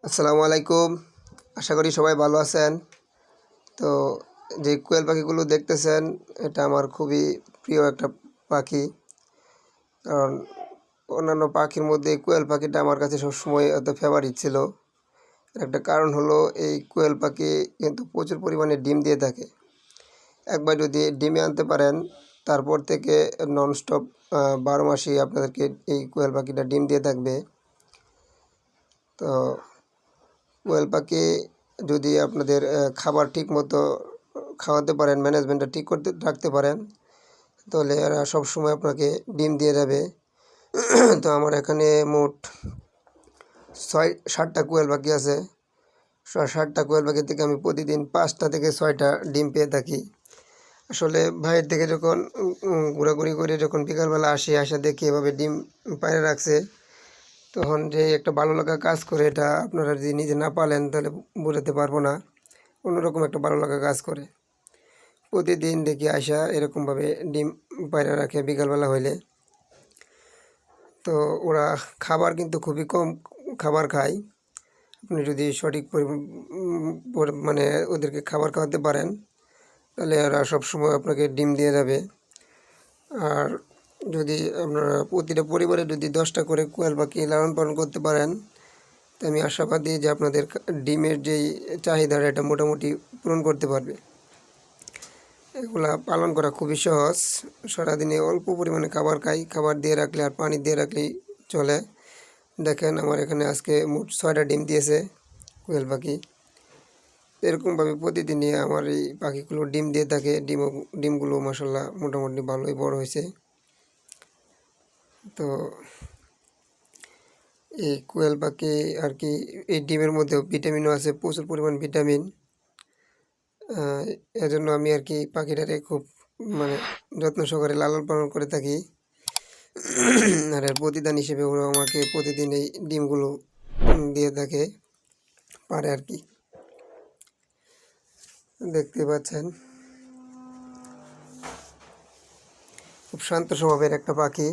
আসসালামু আলাইকুম। আশা করি সবাই ভালো আছেন। তো যে কোয়েল পাখিগুলো দেখতেছেন, এটা আমার খুবই প্রিয় একটা পাখি। কারণ অন্যান্য পাখির মধ্যে এই কোয়েল পাখিটা আমার কাছে সবসময় এত ফেভারিট ছিল। এর একটা কারণ হলো, এই কোয়েল পাখি কিন্তু প্রচুর পরিমাণে ডিম দিয়ে থাকে। একবার যদি ডিমে আনতে পারেন, তারপর থেকে ননস্টপ 12 মাসই আপনাদেরকে এই কোয়েল পাখিটা ডিম দিয়ে থাকবে। তো কোয়েল পাখি যদি আপনাদের খাবার ঠিক মতো খাওয়াতে পারেন, ম্যানেজমেন্টটা ঠিক করতে রাখতে পারেন, তাহলে এরা সবসময় আপনাকে ডিম দিয়ে যাবে। তো আমার এখানে মোট 7টা কোয়েল পাখি আছে। 7টা কোয়েল পাখি থেকে আমি প্রতিদিন 5টা থেকে 6টা ডিম পেয়ে থাকি। আসলে ভাইয়ের থেকে যখন ঘোরাঘুরি করে যখন বিকালবেলা আসা দেখি এভাবে ডিম পায়রা রাখছে, তখন যে একটা ভালো লাগা কাজ করে, এটা আপনারা যদি নিজে না পালেন তাহলে বোঝাতে পারবো না। অন্যরকম একটা ভালো লাগা কাজ করে। প্রতিদিন দেখি এরকমভাবে ডিম পায়রা রাখে বিকালবেলা হইলে। তো ওরা খাবার কিন্তু খুবই কম খাবার খায়। আপনি যদি সঠিক মানে ওদেরকে খাবার খাওয়াতে পারেন, তাহলে ওরা সবসময় আপনাকে ডিম দিয়ে যাবে। আর যদি আপনারা প্রতিটা পরিবারে যদি 10টা করে কোয়েল পাখি লালন পালন করতে পারেন, তো আমি আশাবাদী যে আপনাদের ডিমের যেই চাহিদাটা, এটা মোটামুটি পূরণ করতে পারবে। এগুলা পালন করা খুবই সহজ। সারাদিনে অল্প পরিমাণে খাবার খাই, খাবার দিয়ে রাখলে আর পানি দিয়ে রাখলেই চলে। দেখেন আমার এখানে আজকে মোট 6টা ডিম দিয়েছে কোয়েল পাখি। এরকমভাবে প্রতিদিনই আমার এই পাখিগুলো ডিম দিয়ে থাকে। ডিমগুলো মাসাল্লাহ মোটামুটি ভালোই বড় হয়েছে। তো এই কোয়েল পাখি আর কি, এই ডিমের মধ্যেও ভিটামিনও আছে, প্রচুর পরিমাণ ভিটামিন। এজন্য আমি আর কি পাখিটারে খুব মানে যত্ন সহকারে লালন পালন করে থাকি। আর এর প্রতিদান হিসেবে ওরা আমাকে প্রতিদিন এই ডিমগুলো দিয়ে থাকে, পারে আর কি। দেখতে পাচ্ছেন খুব শান্ত স্বভাবের একটা পাখি।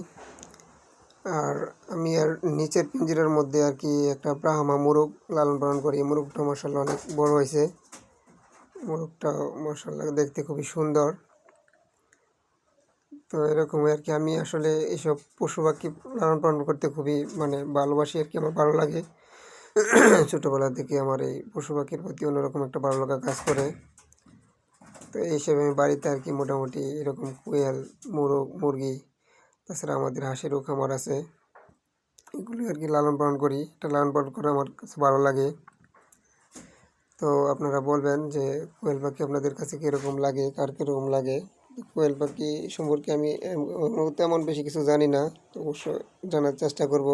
আর আমি আর নিচের পিঞ্জিরার মধ্যে আর কি একটা ব্রাহ্মা মোরগ লালন পালন করি। মোরগটা মাশাআল্লাহ অনেক বড় হয়েছে। মোরগটা মাশাআল্লাহ দেখতে খুবই সুন্দর। তো এরকমই আর কি, আমি আসলে এইসব পশু পাখি লালন পালন করতে খুবই ভালোবাসি আর কি, আমার ভালো লাগে। ছোটোবেলা থেকে আমার এই পশু পাখির প্রতি অন্যরকম একটা ভালো লাগা কাজ করে। তো এই হিসেবে আমি বাড়িতে আর কি মোটামুটি এরকম কোয়েল, মোরগ, মুরগি, তাছাড়া আমাদের হাঁসেরও খামার আছে। এগুলি আর কি লালন পালন করি। এটা লালন পালন করে আমার কাছে ভালো লাগে। তো আপনারা বলবেন যে কোয়েল পাখি আপনাদের কাছে কীরকম লাগে, কার কীরকম লাগে। কোয়েল পাখি সম্পর্কে আমি তেমন বেশি কিছু জানি না, তো অবশ্যই জানার চেষ্টা করব।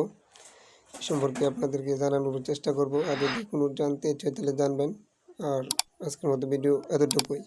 সম্পর্কে আপনাদেরকে জানানোর চেষ্টা করব। আর যদি কোনো জানতে ইচ্ছে তাহলে জানবেন। আর আজকের মতো ভিডিও এতটুকুই।